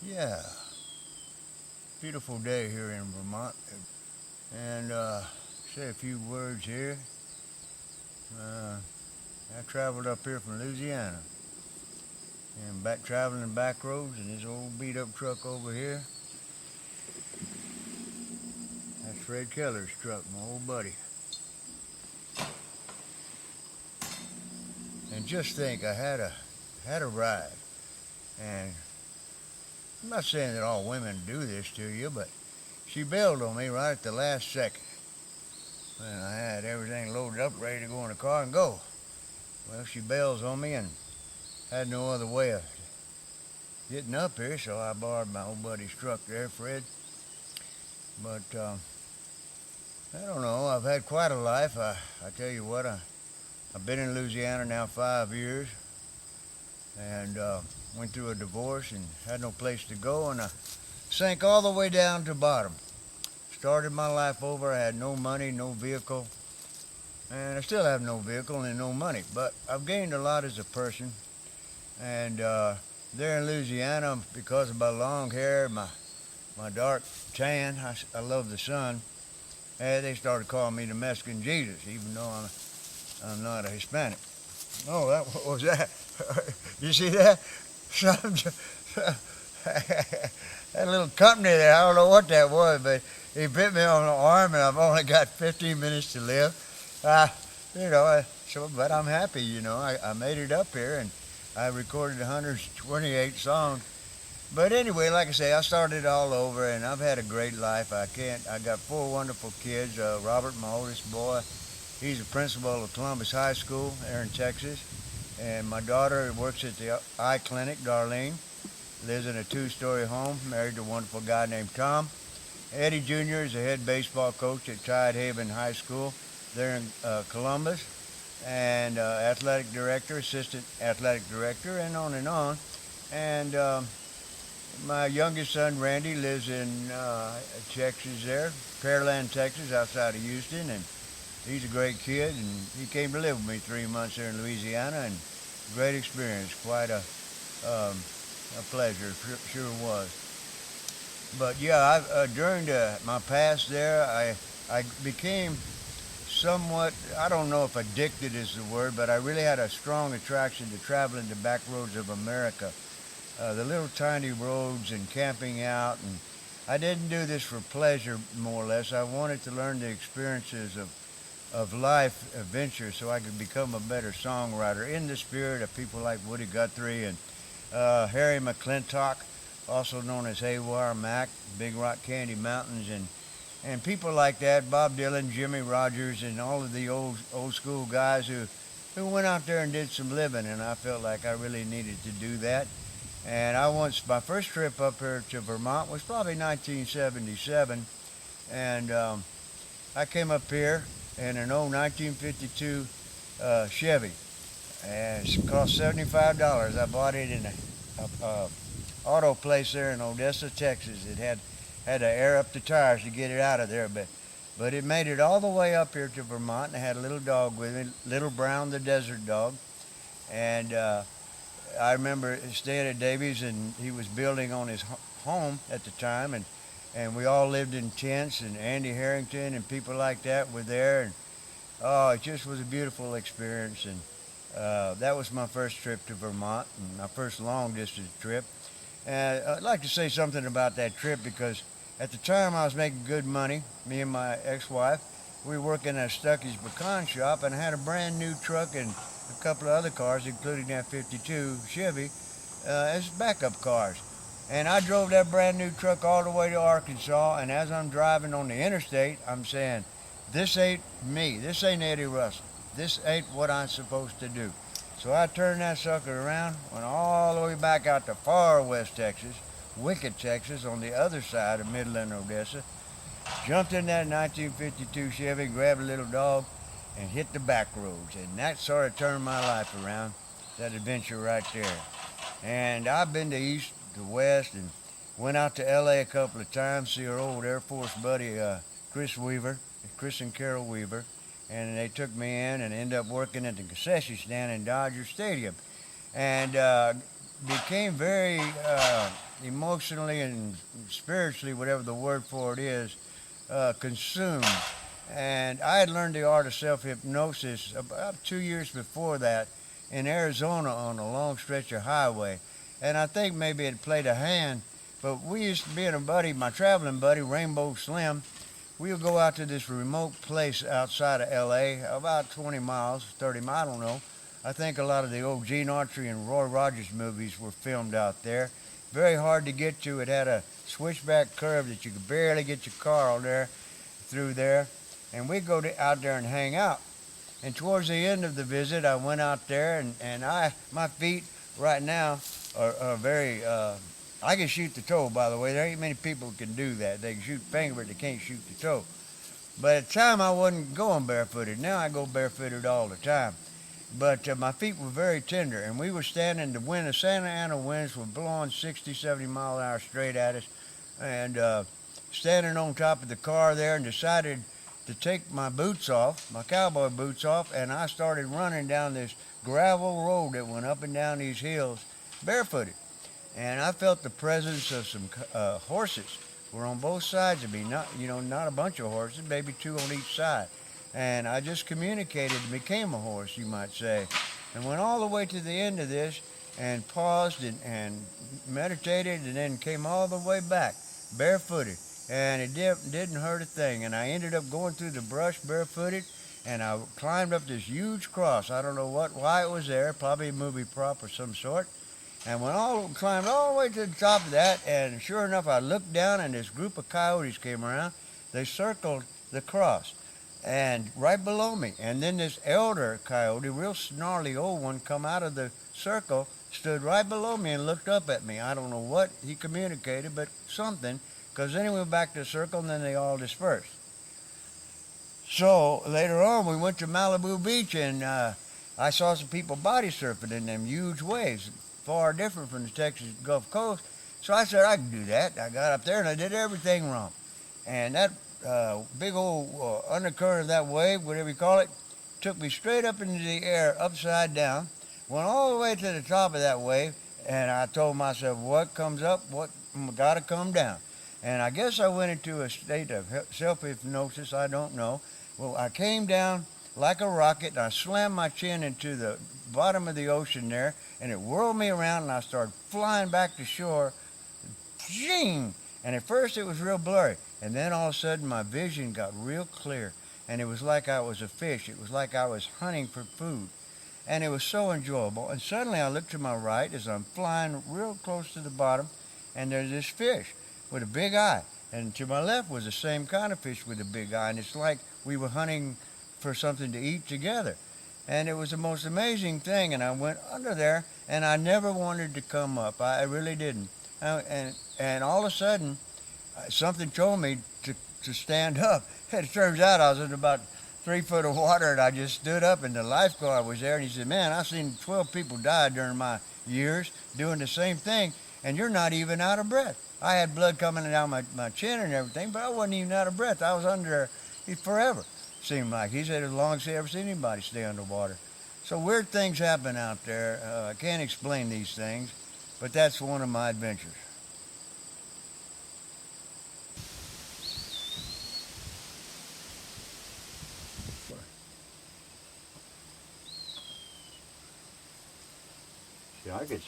Yeah, beautiful day here in Vermont. And say a few words here. Uh, I traveled up here from Louisiana and back traveling the back roads in this old beat up truck over here. That's Fred Keller's truck, my old buddy. And just think, I had a ride. And I'm not saying that all women do this to you, but she bailed on me right at the last second. When I had everything loaded up, ready to go in the car and go. Well, she bails on me and had no other way of getting up here, so I borrowed my old buddy's truck there, Fred. But I don't know. I've had quite a life. I tell you what, I've been in Louisiana now 5 years, and went through a divorce and had no place to go, and I sank all the way down to bottom. Started my life over. I had no money, no vehicle, and I still have no vehicle and no money. But I've gained a lot as a person, and there in Louisiana, because of my long hair, my dark tan, I love the sun. They started calling me the Mexican Jesus, even though I'm not a Hispanic. Oh, what was that? You see that? That little company there, I don't know what that was, but he bit me on the arm, and I've only got 15 minutes to live. Uh, but I'm happy, I made it up here, and I recorded 128 songs. But anyway, like I say, I started all over, and I've had a great life. I got four wonderful kids. Robert, my oldest boy, he's the principal of Columbus High School there in Texas. And my daughter works at the eye clinic, Darlene. Lives in a two-story home, married to a wonderful guy named Tom. Eddie Jr. is the head baseball coach at Tidehaven High School there in Columbus. And athletic director, assistant athletic director, and on and on. And my youngest son, Randy, lives in Texas there, Pearland, Texas, outside of Houston. And he's a great kid, and he came to live with me 3 months there in Louisiana, and great experience, quite a pleasure, sure was. But yeah, during my past there, I became somewhat, I don't know if addicted is the word, but I really had a strong attraction to traveling the back roads of America. The little tiny roads and camping out, and I didn't do this for pleasure, more or less. I wanted to learn the experiences of life adventure so I could become a better songwriter in the spirit of people like Woody Guthrie and Harry McClintock, also known as Haywire Mac, Big Rock Candy Mountains, and people like that, Bob Dylan, Jimmy Rogers, and all of the old school guys who went out there and did some living, and I felt like I really needed to do that. And my first trip up here to Vermont was probably 1977, and I came up here in an old 1952 Chevy, and it cost $75. I bought it in a auto place there in Odessa, Texas. It had to air up the tires to get it out of there, but it made it all the way up here to Vermont, and I had a little dog with me, Little Brown the desert dog, and I remember staying at Davies, and he was building on his home at the time, and we all lived in tents, and Andy Harrington and people like that were there, and oh, it just was a beautiful experience, and that was my first trip to Vermont, and my first long distance trip. And I'd like to say something about that trip because at the time I was making good money, me and my ex-wife. We were working at Stuckey's pecan shop, and I had a brand new truck and a couple of other cars, including that 52 Chevy, as backup cars. And I drove that brand new truck all the way to Arkansas, and as I'm driving on the interstate, I'm saying, this ain't me. This ain't Eddie Russell. This ain't what I'm supposed to do. So I turned that sucker around, went all the way back out to far west Texas, Wicked, Texas, on the other side of Midland, Odessa, jumped in that 1952 Chevy, grabbed a little dog, and hit the back roads. And that sort of turned my life around, that adventure right there. And I've been to east, to west, and went out to L.A. a couple of times, see our old Air Force buddy, Chris and Carol Weaver. And they took me in and ended up working at the concession stand in Dodger Stadium. And became very emotionally and spiritually, whatever the word for it is, consumed. And I had learned the art of self hypnosis about 2 years before that in Arizona on a long stretch of highway. And I think maybe it played a hand, but we used to be in a buddy, my traveling buddy, Rainbow Slim. We would go out to this remote place outside of LA, about 20 miles, 30 miles, I don't know. I think a lot of the old Gene Autry and Roy Rogers movies were filmed out there. Very hard to get to. It had a switchback curve that you could barely get your car on there through there. And we'd go out there and hang out. And towards the end of the visit, I went out there, and my feet right now are very. I can shoot the toe, by the way. There ain't many people who can do that. They can shoot finger, but they can't shoot the toe. But at the time, I wasn't going barefooted. Now I go barefooted all the time. But my feet were very tender, and we were standing. The Santa Ana winds were blowing 60, 70 mile an hour straight at us, and standing on top of the car there, and decided to take my boots off, my cowboy boots off, and I started running down this gravel road that went up and down these hills barefooted. And I felt the presence of some horses were on both sides of me, not a bunch of horses, maybe two on each side. And I just communicated and became a horse, you might say, and went all the way to the end of this and paused and meditated, and then came all the way back barefooted. And it didn't hurt a thing. And I ended up going through the brush barefooted, and I climbed up this huge cross. I don't know why it was there, probably a movie prop of some sort. And climbed all the way to the top of that, and sure enough, I looked down, and this group of coyotes came around. They circled the cross, and right below me. And then this elder coyote, real snarly old one, come out of the circle, stood right below me and looked up at me. I don't know what he communicated, but something, because then he went back to the circle, and then they all dispersed. So later on, we went to Malibu Beach, and I saw some people body surfing in them huge waves, far different from the Texas Gulf Coast. So I said I could do that. I got up there and I did everything wrong. And that big old undercurrent of that wave, whatever you call it, took me straight up into the air, upside down, went all the way to the top of that wave, and I told myself, what comes up, what got to come down. And I guess I went into a state of self-hypnosis, I don't know. Well, I came down like a rocket, and I slammed my chin into the bottom of the ocean there, and it whirled me around, and I started flying back to shore. Zing! And at first it was real blurry, and then all of a sudden my vision got real clear, and it was like I was a fish. It was like I was hunting for food, and it was so enjoyable. And suddenly I looked to my right as I'm flying real close to the bottom, and there's this fish with a big eye, and to my left was the same kind of fish with a big eye, and it's like we were hunting for something to eat together. And it was the most amazing thing, and I went under there, and I never wanted to come up. I really didn't. And all of a sudden, something told me to stand up. And it turns out I was in about 3 foot of water, and I just stood up, and the lifeguard was there, and he said, man, I've seen 12 people die during my years doing the same thing, and you're not even out of breath. I had blood coming down my chin and everything, but I wasn't even out of breath. I was under there forever, seemed like. He said as long as he ever seen anybody stay underwater. So weird things happen out there. I can't explain these things, but that's one of my adventures. Yeah, I could